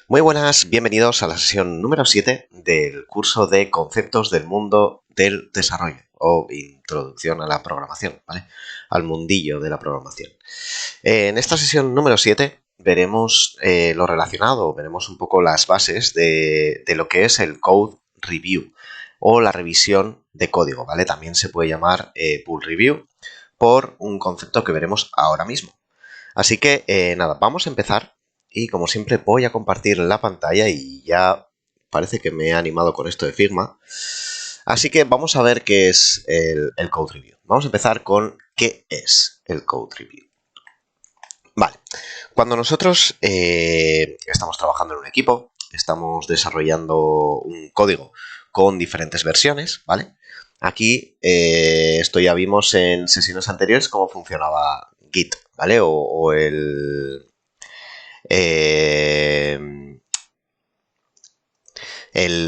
Muy buenas, bienvenidos a la sesión número 7 del curso de conceptos del mundo del desarrollo o introducción a la programación, ¿vale? Al mundillo de la programación. En esta sesión número 7 veremos lo relacionado, veremos un poco las bases de lo que es el Code Review o la revisión de código, ¿vale? También se puede llamar Pull Review por un concepto que veremos ahora mismo. Así que nada, vamos a empezar y como siempre voy a compartir la pantalla y ya parece que me he animado con esto de Figma. Así que vamos a ver qué es el Code Review. Vamos a empezar con qué es el Code Review. Vale, cuando nosotros estamos trabajando en un equipo, estamos desarrollando un código con diferentes versiones, ¿vale? Aquí esto ya vimos en sesiones anteriores cómo funcionaba Git, ¿vale? O el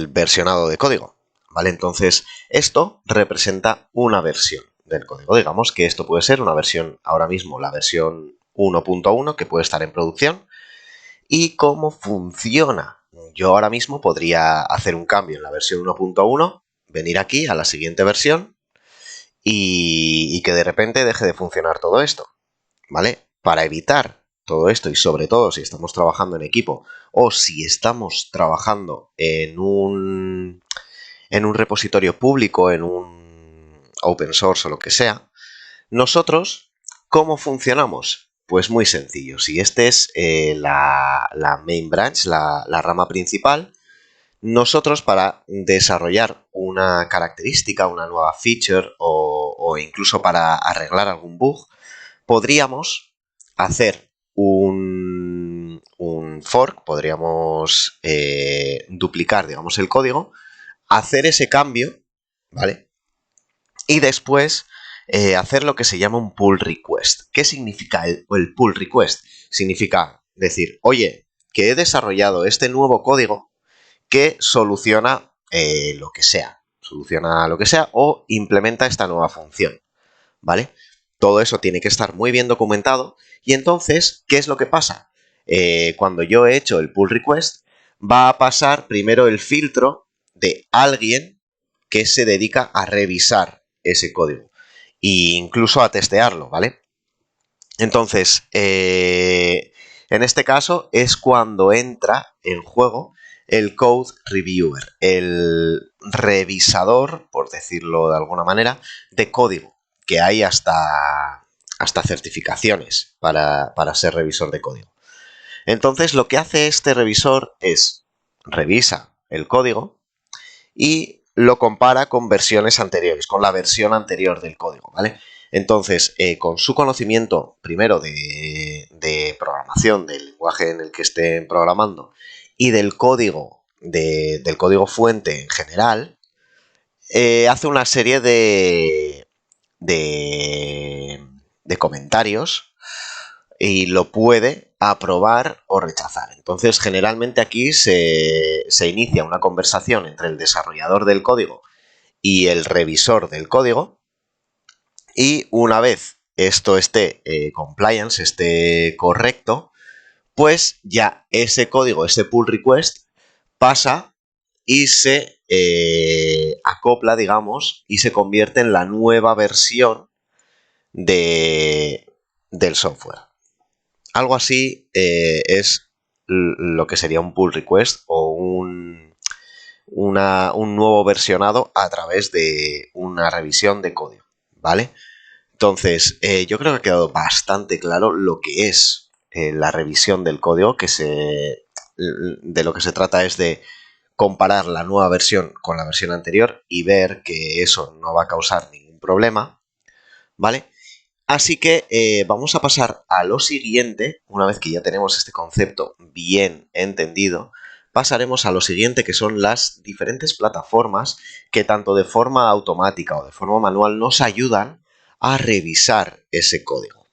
versionado de código, ¿vale? Entonces, esto representa una versión del código. Digamos que esto puede ser una versión, ahora mismo la versión 1.1 que puede estar en producción. ¿Y cómo funciona? Yo ahora mismo podría hacer un cambio en la versión 1.1, venir aquí a la siguiente versión y que de repente deje de funcionar todo esto, ¿vale? Para evitar todo esto y sobre todo si estamos trabajando en equipo o si estamos trabajando en un repositorio público, en un open source o lo que sea, nosotros, ¿cómo funcionamos? Pues muy sencillo. Si este es la main branch, la rama principal, nosotros para desarrollar una característica, una nueva feature o incluso para arreglar algún bug, podríamos hacer un fork, podríamos duplicar, digamos, el código, hacer ese cambio, ¿vale? Y después hacer lo que se llama un pull request. ¿Qué significa el pull request? Significa decir, oye, que he desarrollado este nuevo código que soluciona lo que sea. Soluciona lo que sea o implementa esta nueva función, ¿vale? Todo eso tiene que estar muy bien documentado. Y entonces, ¿qué es lo que pasa? Cuando yo he hecho el pull request, va a pasar primero el filtro de alguien que se dedica a revisar ese código e incluso a testearlo, ¿vale? Entonces, en este caso es cuando entra en juego el Code Reviewer, el revisador, por decirlo de alguna manera, de código, que hay hasta certificaciones para ser revisor de código. Entonces, lo que hace este revisor es revisa el código y lo compara con versiones anteriores, con la versión anterior del código, ¿vale? Entonces, con su conocimiento primero de programación, del lenguaje en el que estén programando y del código, del código fuente en general, hace una serie de comentarios y lo puede aprobar o rechazar. Entonces, generalmente aquí se inicia una conversación entre el desarrollador del código y el revisor del código, y una vez esto esté compliance, esté correcto, pues ya ese código, ese pull request, pasa y se acopla, digamos, y se convierte en la nueva versión del software. Algo así es lo que sería un pull request o un nuevo versionado a través de una revisión de código, ¿vale? Entonces, yo creo que ha quedado bastante claro lo que es la revisión del código, de lo que se trata es de comparar la nueva versión con la versión anterior y ver que eso no va a causar ningún problema, ¿vale? Así que vamos a pasar a lo siguiente. Una vez que ya tenemos este concepto bien entendido, pasaremos a lo siguiente, que son las diferentes plataformas que tanto de forma automática o de forma manual nos ayudan a revisar ese código,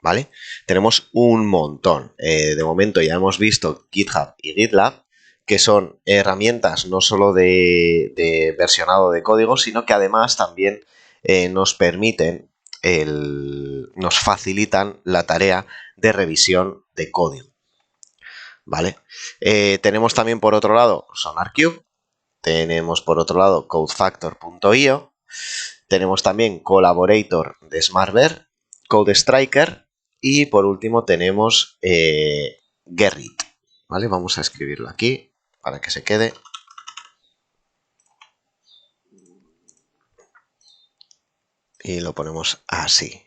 ¿vale? Tenemos un montón. De momento ya hemos visto GitHub y GitLab, que son herramientas no solo de versionado de código, sino que además también nos permiten nos facilitan la tarea de revisión de código. ¿vale? Tenemos también por otro lado SonarQube, tenemos por otro lado codefactor.io, tenemos también Collaborator de SmartBear, CodeStriker y por último tenemos Gerrit, ¿vale? Vamos a escribirlo aquí para que se quede. Y lo ponemos así.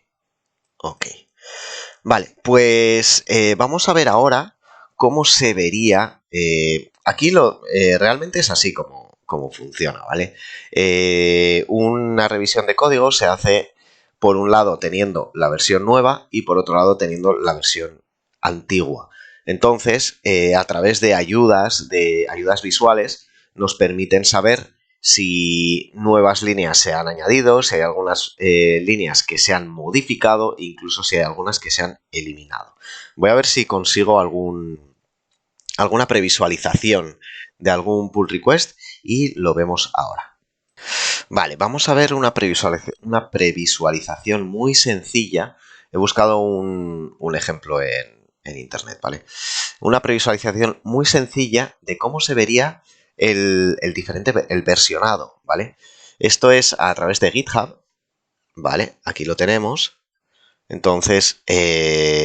Ok. Vale, pues vamos a ver ahora cómo se vería. Aquí realmente es así como funciona, ¿vale? Una revisión de código se hace por un lado teniendo la versión nueva y por otro lado teniendo la versión antigua. Entonces, a través de ayudas visuales, nos permiten saber si nuevas líneas se han añadido, si hay algunas líneas que se han modificado, incluso si hay algunas que se han eliminado. Voy a ver si consigo alguna previsualización de algún pull request y lo vemos ahora. Vale, vamos a ver una previsualización muy sencilla. He buscado un ejemplo en internet, ¿vale? Una previsualización muy sencilla de cómo se vería el versionado, ¿vale? Esto es a través de GitHub, ¿vale? Aquí lo tenemos. Entonces,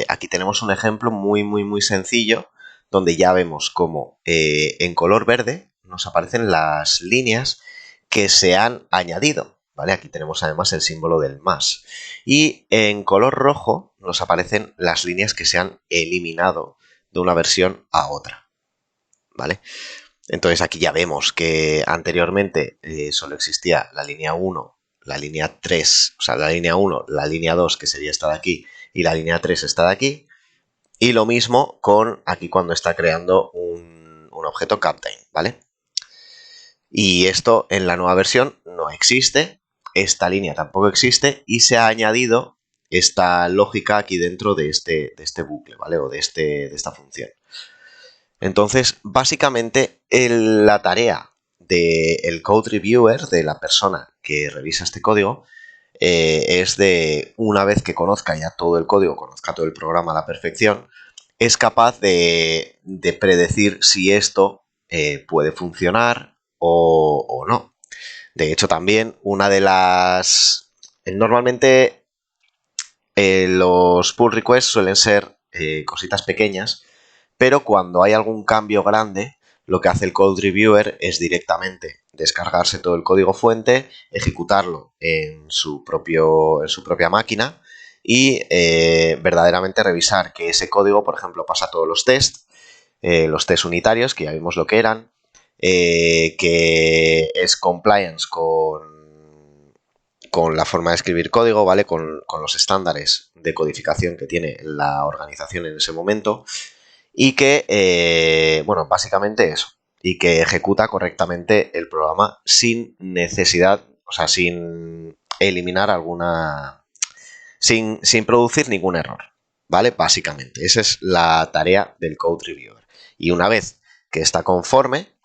aquí tenemos un ejemplo muy sencillo donde ya vemos cómo en color verde nos aparecen las líneas que se han añadido, ¿vale? Aquí tenemos además el símbolo del más. Y en color rojo nos aparecen las líneas que se han eliminado de una versión a otra, ¿vale? Entonces aquí ya vemos que anteriormente solo existía la línea 1, la línea 3, o sea, la línea 1, la línea 2, que sería esta de aquí, y la línea 3 está de aquí. Y lo mismo con aquí cuando está creando un objeto Captain, ¿vale? Y esto en la nueva versión no existe, esta línea tampoco existe y se ha añadido esta lógica aquí dentro de este bucle, ¿vale? O de esta función. Entonces, básicamente, la tarea del code reviewer, de la persona que revisa este código, es de, una vez que conozca ya todo el código, conozca todo el programa a la perfección, es capaz de predecir si esto puede funcionar o no. De hecho, también una de las... Normalmente los pull requests suelen ser cositas pequeñas, pero cuando hay algún cambio grande, lo que hace el code reviewer es directamente descargarse todo el código fuente, ejecutarlo en su propia máquina y verdaderamente revisar que ese código, por ejemplo, pasa todos los tests unitarios, que ya vimos lo que eran, que es compliance con la forma de escribir código, ¿vale? Con los estándares de codificación que tiene la organización en ese momento. Y que, bueno, básicamente eso, y que ejecuta correctamente el programa sin necesidad, o sea, sin eliminar sin producir ningún error, ¿vale? Básicamente, esa es la tarea del code reviewer. Y una vez que está conforme,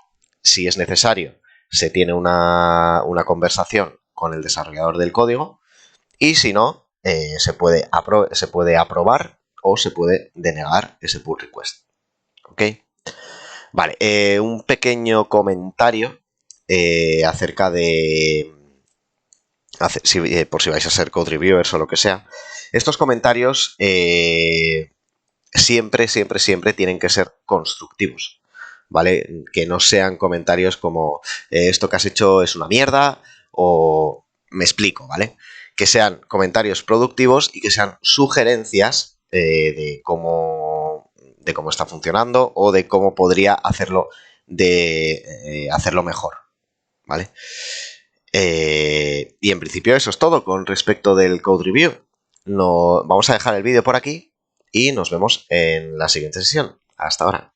si es necesario, se tiene una conversación con el desarrollador del código y si no, se puede aprobar o se puede denegar ese pull request. ¿Ok? Vale, un pequeño comentario acerca de... por si vais a ser code reviewers o lo que sea. Estos comentarios siempre tienen que ser constructivos, ¿vale? Que no sean comentarios como esto que has hecho es una mierda o me explico, ¿vale? Que sean comentarios productivos y que sean sugerencias de cómo está funcionando o de cómo podría hacerlo mejor, ¿vale? Y en principio eso es todo con respecto del code review. Vamos a dejar el vídeo por aquí y nos vemos en la siguiente sesión. Hasta ahora.